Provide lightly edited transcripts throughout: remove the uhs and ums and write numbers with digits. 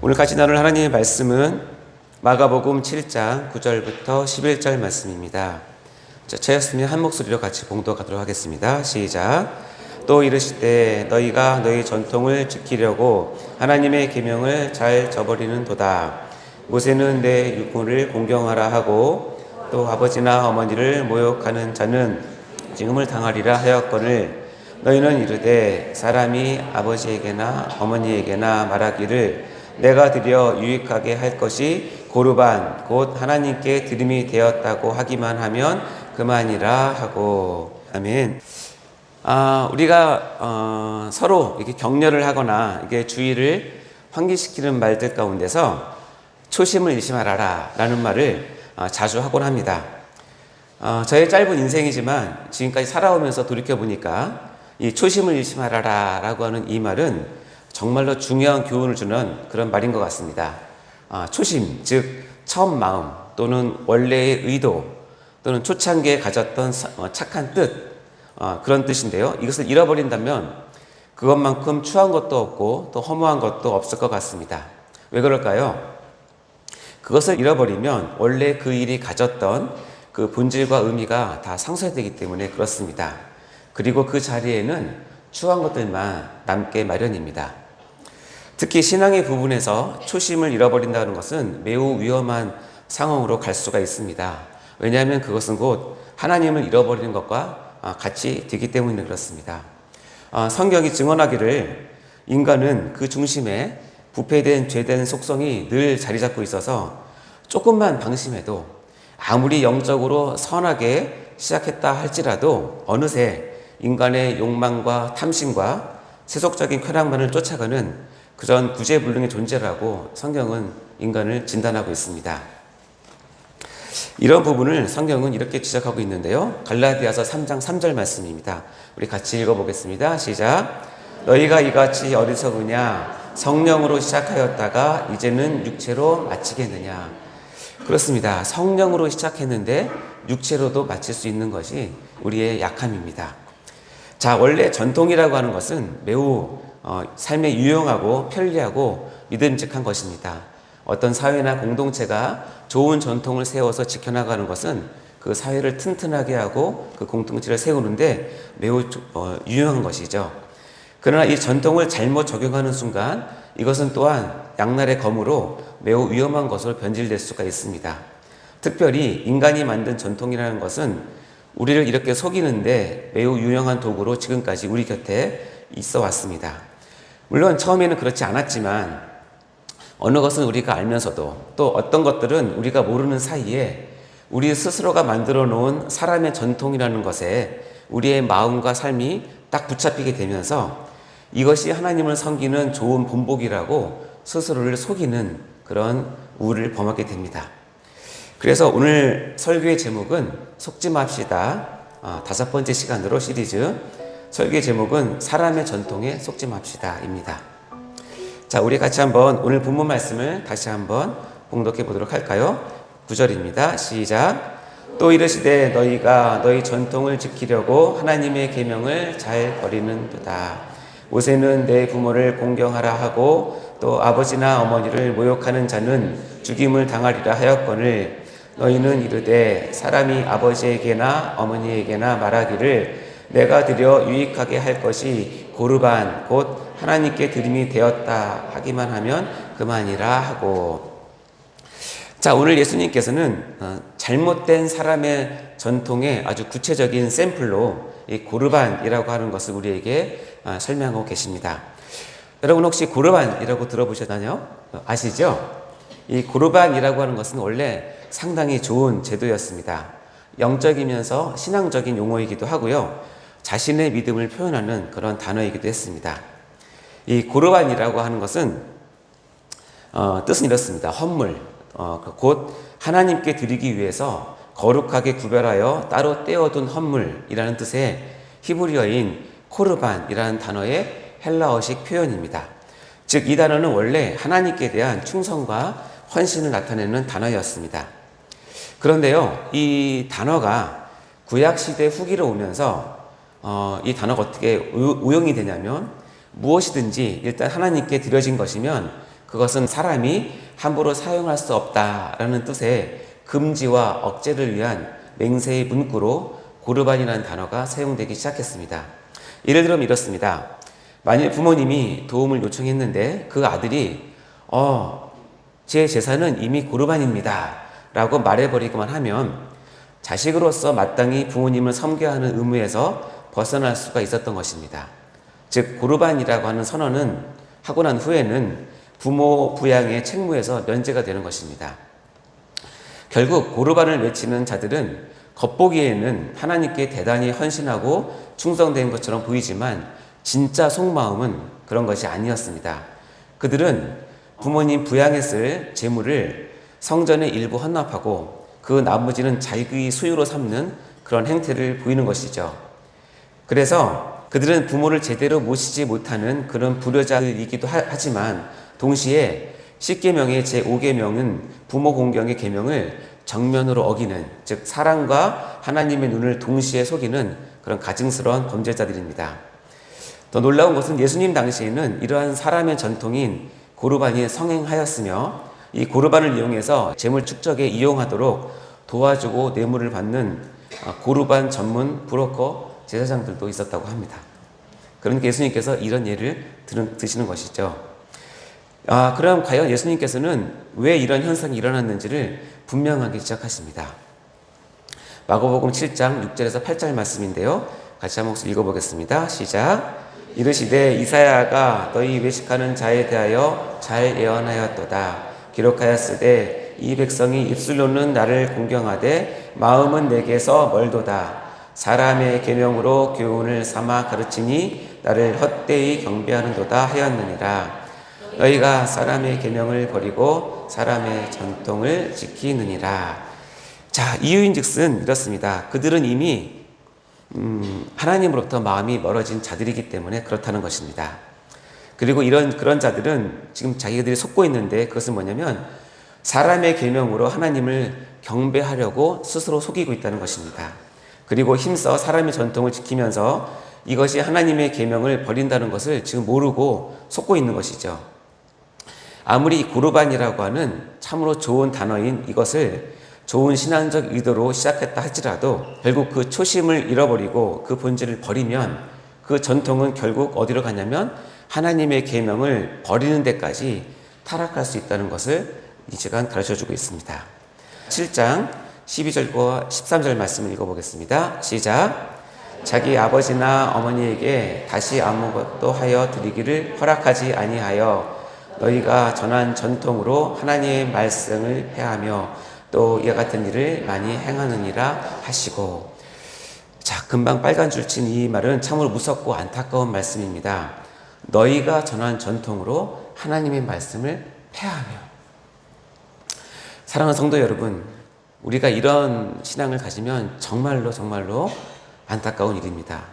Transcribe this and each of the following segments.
오늘 같이 나눌 하나님의 말씀은 마가복음 7장 9절부터 11절 말씀입니다. 차였으면 한 목소리로 같이 봉독하도록 하겠습니다. 시작. 또 이르시되 너희가 너희 전통을 지키려고 하나님의 계명을 잘 저버리는도다. 모세는 내 육군을 공경하라 하고 또 아버지나 어머니를 모욕하는 자는 죽음을 당하리라 하였거늘 너희는 이르되 사람이 아버지에게나 어머니에게나 말하기를 내가 드려 유익하게 할 것이 고르반 곧 하나님께 드림이 되었다고 하기만 하면 그만이라 하고. 아멘. 우리가 서로 이렇게 격려를 하거나 이게 주의를 환기시키는 말들 가운데서 초심을 잃지 말아라 라는 말을 자주 하곤 합니다. 저의 짧은 인생이지만 지금까지 살아오면서 돌이켜보니까 이 초심을 잃지 말아라 라고 하는 이 말은 정말로 중요한 교훈을 주는 그런 말인 것 같습니다. 초심, 즉 처음 마음 또는 원래의 의도 또는 초창기에 가졌던 착한 뜻, 그런 뜻인데요. 이것을 잃어버린다면 그것만큼 추한 것도 없고 또 허무한 것도 없을 것 같습니다. 왜 그럴까요? 그것을 잃어버리면 원래 그 일이 가졌던 그 본질과 의미가 다 상쇄되기 때문에 그렇습니다. 그리고 그 자리에는 추한 것들만 남게 마련입니다. 특히 신앙의 부분에서 초심을 잃어버린다는 것은 매우 위험한 상황으로 갈 수가 있습니다. 왜냐하면 그것은 곧 하나님을 잃어버리는 것과 같이 되기 때문에 그렇습니다. 성경이 증언하기를 인간은 그 중심에 부패된 죄된 속성이 늘 자리 잡고 있어서 조금만 방심해도 아무리 영적으로 선하게 시작했다 할지라도 어느새 인간의 욕망과 탐심과 세속적인 쾌락만을 쫓아가는 그런 구제불능의 존재라고 성경은 인간을 진단하고 있습니다. 이런 부분을 성경은 이렇게 지적하고 있는데요. 갈라디아서 3장 3절 말씀입니다. 우리 같이 읽어보겠습니다. 시작. 너희가 이같이 어리석으냐 성령으로 시작하였다가 이제는 육체로 마치겠느냐. 그렇습니다. 성령으로 시작했는데 육체로도 마칠 수 있는 것이 우리의 약함입니다. 자, 원래 전통이라고 하는 것은 매우 삶에 유용하고 편리하고 믿음직한 것입니다. 어떤 사회나 공동체가 좋은 전통을 세워서 지켜나가는 것은 그 사회를 튼튼하게 하고 그 공동체를 세우는데 매우 유용한 것이죠. 그러나 이 전통을 잘못 적용하는 순간 이것은 또한 양날의 검으로 매우 위험한 것으로 변질될 수가 있습니다. 특별히 인간이 만든 전통이라는 것은 우리를 이렇게 속이는데 매우 유용한 도구로 지금까지 우리 곁에 있어 왔습니다. 물론 처음에는 그렇지 않았지만 어느 것은 우리가 알면서도 또 어떤 것들은 우리가 모르는 사이에 우리 스스로가 만들어 놓은 사람의 전통이라는 것에 우리의 마음과 삶이 딱 붙잡히게 되면서 이것이 하나님을 섬기는 좋은 본보기라고 스스로를 속이는 그런 우를 범하게 됩니다. 그래서 오늘 설교의 제목은 속지 맙시다. 5번째 시간으로 시리즈 설교의 제목은 사람의 전통에 속지 맙시다입니다. 자, 우리 같이 한번 오늘 본문 말씀을 다시 한번 봉독해 보도록 할까요? 9절입니다. 시작. 또 이르시되 너희가 너희 전통을 지키려고 하나님의 계명을 잘 버리는도다. 모세는 내 부모를 공경하라 하고 또 아버지나 어머니를 모욕하는 자는 죽임을 당하리라 하였거늘 너희는 이르되 사람이 아버지에게나 어머니에게나 말하기를 내가 드려 유익하게 할 것이 고르반 곧 하나님께 드림이 되었다 하기만 하면 그만이라 하고. 자, 오늘 예수님께서는 잘못된 사람의 전통의 아주 구체적인 샘플로 이 고르반이라고 하는 것을 우리에게 설명하고 계십니다. 여러분 혹시 고르반이라고 들어보셨나요? 아시죠? 이 고르반이라고 하는 것은 원래 상당히 좋은 제도였습니다. 영적이면서 신앙적인 용어이기도 하고요. 자신의 믿음을 표현하는 그런 단어이기도 했습니다. 이 고르반이라고 하는 것은 뜻은 이렇습니다. 헌물, 곧 하나님께 드리기 위해서 거룩하게 구별하여 따로 떼어둔 헌물이라는 뜻의 히브리어인 코르반이라는 단어의 헬라어식 표현입니다. 즉 이 단어는 원래 하나님께 대한 충성과 헌신을 나타내는 단어였습니다. 그런데요, 이 단어가 구약시대 후기로 오면서 이 단어가 어떻게 오용이 되냐면 무엇이든지 일단 하나님께 드려진 것이면 그것은 사람이 함부로 사용할 수 없다라는 뜻의 금지와 억제를 위한 맹세의 문구로 고르반이라는 단어가 사용되기 시작했습니다. 예를 들면 이렇습니다. 만일 부모님이 도움을 요청했는데 그 아들이 제 재산은 이미 고르반입니다 라고 말해버리기만 하면 자식으로서 마땅히 부모님을 섬겨야 하는 의무에서 벗어날 수가 있었던 것입니다. 즉 고르반이라고 하는 선언은 하고 난 후에는 부모 부양의 책무에서 면제가 되는 것입니다. 결국 고르반을 외치는 자들은 겉보기에는 하나님께 대단히 헌신하고 충성된 것처럼 보이지만 진짜 속마음은 그런 것이 아니었습니다. 그들은 부모님 부양했을 재물을 성전의 일부 헌납하고 그 나머지는 자기의 소유로 삼는 그런 행태를 보이는 것이죠. 그래서 그들은 부모를 제대로 모시지 못하는 그런 불효자이기도 하지만 동시에 10계명의 제5계명은 부모 공경의 계명을 정면으로 어기는, 즉 사랑과 하나님의 눈을 동시에 속이는 그런 가증스러운 범죄자들입니다. 더 놀라운 것은 예수님 당시에는 이러한 사람의 전통인 고르반이 성행하였으며 이 고르반을 이용해서 재물 축적에 이용하도록 도와주고 뇌물을 받는 고르반 전문 브로커 제사장들도 있었다고 합니다. 그러니까 예수님께서 이런 예를 드시는 것이죠. 그럼 과연 예수님께서는 왜 이런 현상이 일어났는지를 분명하게 지적하십니다. 마가복음 7장 6절에서 8절 말씀인데요. 같이 한번 읽어보겠습니다. 시작. 이르시되 이사야가 너희 외식하는 자에 대하여 잘 예언하였도다. 기록하였으되 이 백성이 입술로는 나를 공경하되 마음은 내게서 멀도다. 사람의 계명으로 교훈을 삼아 가르치니 나를 헛되이 경배하는도다 하였느니라. 너희가 사람의 계명을 버리고 사람의 전통을 지키느니라. 자, 이유인즉슨 이렇습니다. 그들은 이미 하나님으로부터 마음이 멀어진 자들이기 때문에 그렇다는 것입니다. 그리고 그런 자들은 지금 자기들이 속고 있는데 그것은 뭐냐면 사람의 계명으로 하나님을 경배하려고 스스로 속이고 있다는 것입니다. 그리고 힘써 사람의 전통을 지키면서 이것이 하나님의 계명을 버린다는 것을 지금 모르고 속고 있는 것이죠. 아무리 고르반이라고 하는 참으로 좋은 단어인 이것을 좋은 신앙적 의도로 시작했다 할지라도 결국 그 초심을 잃어버리고 그 본질을 버리면 그 전통은 결국 어디로 가냐면 하나님의 계명을 버리는 데까지 타락할 수 있다는 것을 이 시간 가르쳐주고 있습니다. 7장 12절과 13절 말씀을 읽어보겠습니다. 시작. 자기 아버지나 어머니에게 다시 아무것도 하여 드리기를 허락하지 아니하여 너희가 전한 전통으로 하나님의 말씀을 폐하며 또 이와 같은 일을 많이 행하느니라 하시고. 자, 금방 빨간 줄 친 이 말은 참으로 무섭고 안타까운 말씀입니다. 너희가 전한 전통으로 하나님의 말씀을 폐하며. 사랑하는 성도 여러분, 우리가 이런 신앙을 가지면 정말로 안타까운 일입니다.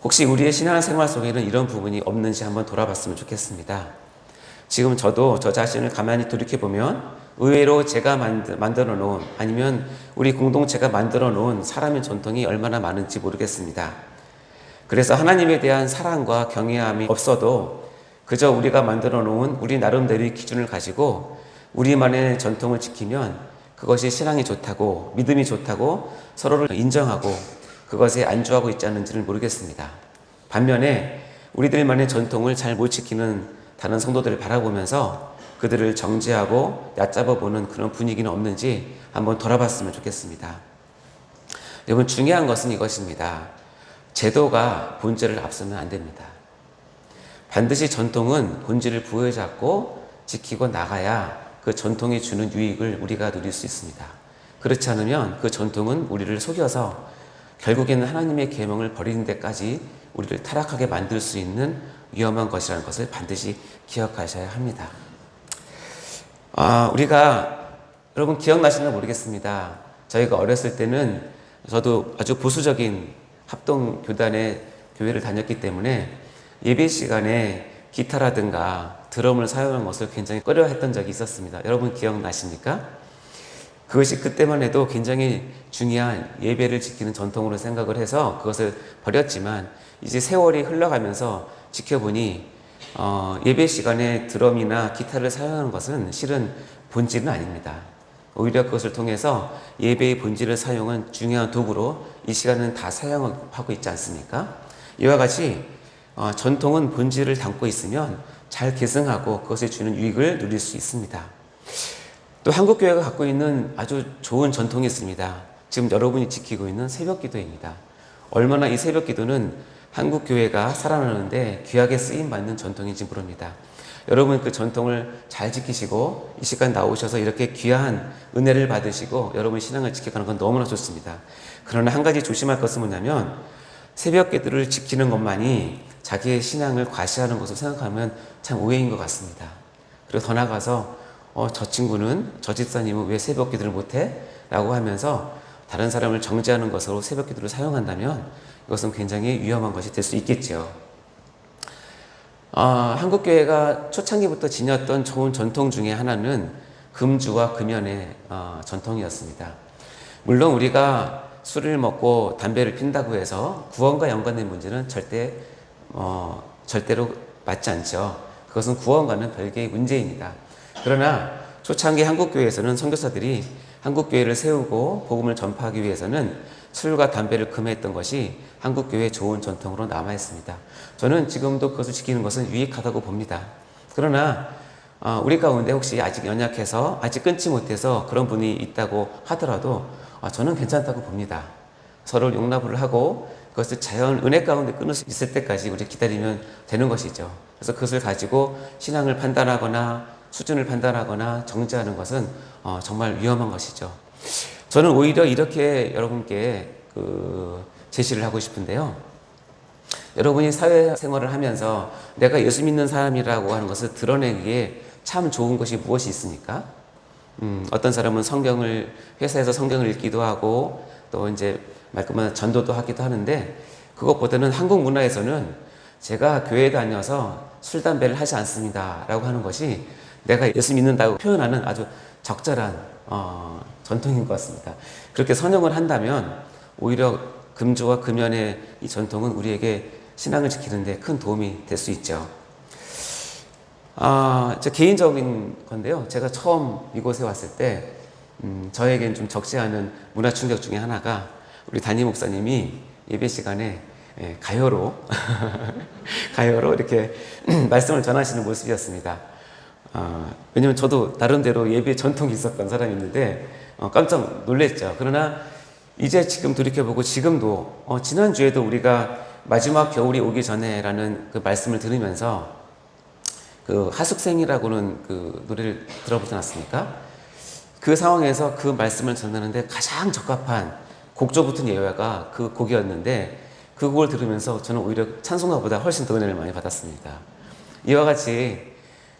혹시 우리의 신앙생활 속에는 이런 부분이 없는지 한번 돌아봤으면 좋겠습니다. 지금 저도 저 자신을 가만히 돌이켜보면 의외로 제가 만들어 놓은, 아니면 우리 공동체가 만들어 놓은 사람의 전통이 얼마나 많은지 모르겠습니다. 그래서 하나님에 대한 사랑과 경외함이 없어도 그저 우리가 만들어 놓은 우리 나름대로의 기준을 가지고 우리만의 전통을 지키면 그것이 신앙이 좋다고, 믿음이 좋다고 서로를 인정하고 그것에 안주하고 있지 않은지를 모르겠습니다. 반면에 우리들만의 전통을 잘 못 지키는 다른 성도들을 바라보면서 그들을 정죄하고 얕잡아 보는 그런 분위기는 없는지 한번 돌아봤으면 좋겠습니다. 여러분, 중요한 것은 이것입니다. 제도가 본질을 앞서면 안 됩니다. 반드시 전통은 본질을 부여잡고 지키고 나가야 그 전통이 주는 유익을 우리가 누릴 수 있습니다. 그렇지 않으면 그 전통은 우리를 속여서 결국에는 하나님의 계명을 버리는 데까지 우리를 타락하게 만들 수 있는 위험한 것이라는 것을 반드시 기억하셔야 합니다. 우리가, 여러분 기억나시나 모르겠습니다. 저희가 어렸을 때는 저도 아주 보수적인 합동교단의 교회를 다녔기 때문에 예배 시간에 기타라든가 드럼을 사용하는 것을 굉장히 꺼려했던 적이 있었습니다. 여러분 기억나십니까? 그것이 그때만 해도 굉장히 중요한 예배를 지키는 전통으로 생각을 해서 그것을 버렸지만 이제 세월이 흘러가면서 지켜보니 예배 시간에 드럼이나 기타를 사용하는 것은 실은 본질은 아닙니다. 오히려 그것을 통해서 예배의 본질을 사용한 중요한 도구로 이 시간은 다 사용하고 있지 않습니까? 이와 같이 전통은 본질을 담고 있으면 잘 계승하고 그것이 주는 유익을 누릴 수 있습니다. 또 한국교회가 갖고 있는 아주 좋은 전통이 있습니다. 지금 여러분이 지키고 있는 새벽기도입니다. 얼마나 이 새벽기도는 한국교회가 살아나는데 귀하게 쓰임받는 전통인지 모릅니다. 여러분 그 전통을 잘 지키시고 이 시간 나오셔서 이렇게 귀한 은혜를 받으시고 여러분 신앙을 지켜가는 건 너무나 좋습니다. 그러나 한 가지 조심할 것은 뭐냐면 새벽기도를 지키는 것만이 자기의 신앙을 과시하는 것으로 생각하면 참 오해인 것 같습니다. 그리고 더 나아가서 저 친구는, 저 집사님은 왜 새벽기도를 못해? 라고 하면서 다른 사람을 정죄하는 것으로 새벽기도를 사용한다면 이것은 굉장히 위험한 것이 될 수 있겠죠. 한국교회가 초창기부터 지녔던 좋은 전통 중에 하나는 금주와 금연의 전통이었습니다. 물론 우리가 술을 먹고 담배를 핀다고 해서 구원과 연관된 문제는 절대로 맞지 않죠. 그것은 구원과는 별개의 문제입니다. 그러나 초창기 한국교회에서는 선교사들이 한국교회를 세우고 복음을 전파하기 위해서는 술과 담배를 금했던 것이 한국교회의 좋은 전통으로 남아있습니다. 저는 지금도 그것을 지키는 것은 유익하다고 봅니다. 그러나 우리 가운데 혹시 아직 연약해서 아직 끊지 못해서 그런 분이 있다고 하더라도 저는 괜찮다고 봅니다. 서로 용납을 하고 그것을 자연 은혜 가운데 끊을 수 있을 때까지 우리 기다리면 되는 것이죠. 그래서 그것을 가지고 신앙을 판단하거나 수준을 판단하거나 정죄하는 것은 정말 위험한 것이죠. 저는 오히려 이렇게 여러분께 제시를 하고 싶은데요. 여러분이 사회생활을 하면서 내가 예수 믿는 사람이라고 하는 것을 드러내기에 참 좋은 것이 무엇이 있습니까? 어떤 사람은 회사에서 성경을 읽기도 하고 또 이제 말끔한 전도도 하기도 하는데 그것보다는 한국 문화에서는 제가 교회에 다녀서 술, 담배를 하지 않습니다 라고 하는 것이 내가 예수 믿는다고 표현하는 아주 적절한 전통인 것 같습니다. 그렇게 선용을 한다면 오히려 금주와 금연의 이 전통은 우리에게 신앙을 지키는 데 큰 도움이 될 수 있죠. 제 개인적인 건데요. 제가 처음 이곳에 왔을 때 저에겐 좀 적지 않은 문화 충격 중에 하나가 우리 담임 목사님이 예배 시간에 가요로 가요로 이렇게 말씀을 전하시는 모습이었습니다. 왜냐면 저도 나름대로 예배 전통이 있었던 사람이었는데 깜짝 놀랐죠. 그러나 이제 지금 돌이켜보고 지금도 지난주에도 우리가 마지막 겨울이 오기 전에라는 그 말씀을 들으면서 그 하숙생이라고는 그 노래를 들어보지 않았습니까? 그 상황에서 그 말씀을 전하는데 가장 적합한 곡조 붙은 예화가 그 곡이었는데 그 곡을 들으면서 저는 오히려 찬송가보다 훨씬 더 은혜를 많이 받았습니다. 이와 같이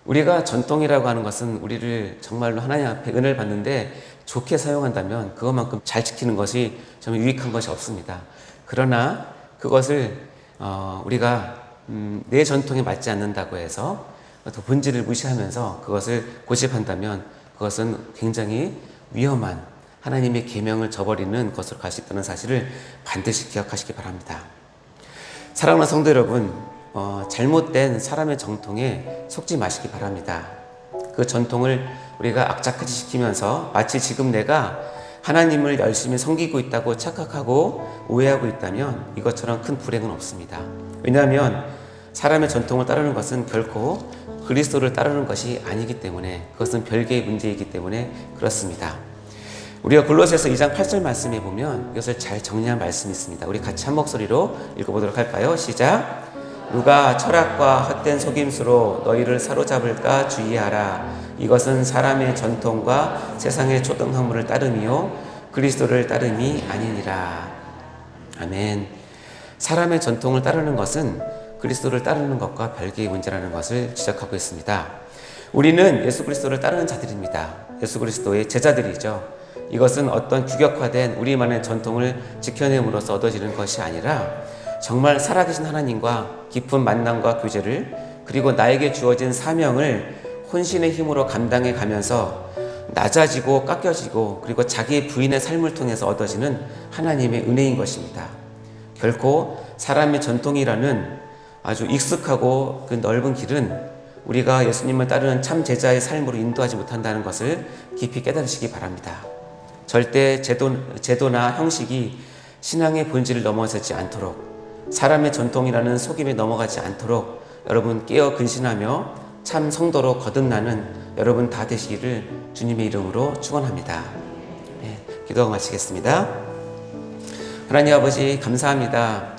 우리가 전통이라고 하는 것은 우리를 정말로 하나님 앞에 은혜를 받는데 좋게 사용한다면 그것만큼 잘 지키는 것이 정말 유익한 것이 없습니다. 그러나 그것을 우리가 내 전통에 맞지 않는다고 해서 또 본질을 무시하면서 그것을 고집한다면 그것은 굉장히 위험한 하나님의 계명을 저버리는 것으로 갈 수 있다는 사실을 반드시 기억하시기 바랍니다. 사랑하는 성도 여러분, 잘못된 사람의 정통에 속지 마시기 바랍니다. 그 전통을 우리가 악착같이 지키면서 마치 지금 내가 하나님을 열심히 섬기고 있다고 착각하고 오해하고 있다면 이것처럼 큰 불행은 없습니다. 왜냐하면 사람의 전통을 따르는 것은 결코 그리스도를 따르는 것이 아니기 때문에 그것은 별개의 문제이기 때문에 그렇습니다. 우리가 골로새서 2장 8절 말씀에 보면 이것을 잘 정리한 말씀이 있습니다. 우리 같이 한 목소리로 읽어보도록 할까요? 시작! 누가 철학과 헛된 속임수로 너희를 사로잡을까 주의하라. 이것은 사람의 전통과 세상의 초등학문을 따름이요 그리스도를 따름이 아니니라. 아멘. 사람의 전통을 따르는 것은 그리스도를 따르는 것과 별개의 문제라는 것을 지적하고 있습니다. 우리는 예수 그리스도를 따르는 자들입니다. 예수 그리스도의 제자들이죠. 이것은 어떤 규격화된 우리만의 전통을 지켜냄으로써 얻어지는 것이 아니라 정말 살아계신 하나님과 깊은 만남과 교제를 그리고 나에게 주어진 사명을 혼신의 힘으로 감당해 가면서 낮아지고 깎여지고 그리고 자기의 부인의 삶을 통해서 얻어지는 하나님의 은혜인 것입니다. 결코 사람의 전통이라는 아주 익숙하고 그 넓은 길은 우리가 예수님을 따르는 참 제자의 삶으로 인도하지 못한다는 것을 깊이 깨달으시기 바랍니다. 절대 제도나 형식이 신앙의 본질을 넘어서지 않도록, 사람의 전통이라는 속임에 넘어가지 않도록 여러분 깨어 근신하며 참 성도로 거듭나는 여러분 다 되시기를 주님의 이름으로 축원합니다. 네, 기도하고 마치겠습니다. 하나님 아버지 감사합니다.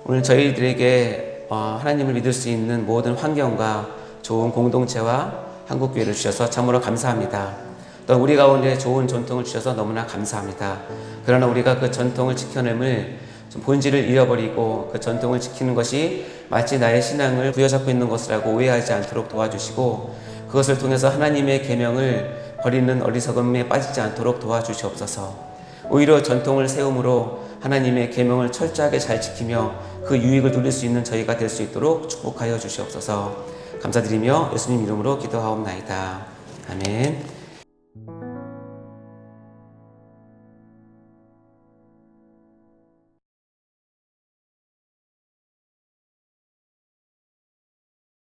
오늘 저희들에게 하나님을 믿을 수 있는 모든 환경과 좋은 공동체와 한국교회를 주셔서 참으로 감사합니다. 또 우리 가운데 좋은 전통을 주셔서 너무나 감사합니다. 그러나 우리가 그 전통을 지켜냄을 본질을 잃어버리고 그 전통을 지키는 것이 마치 나의 신앙을 부여잡고 있는 것이라고 오해하지 않도록 도와주시고, 그것을 통해서 하나님의 계명을 버리는 어리석음에 빠지지 않도록 도와주시옵소서. 오히려 전통을 세움으로 하나님의 계명을 철저하게 잘 지키며 그 유익을 누릴 수 있는 저희가 될 수 있도록 축복하여 주시옵소서. 감사드리며 예수님 이름으로 기도하옵나이다. 아멘.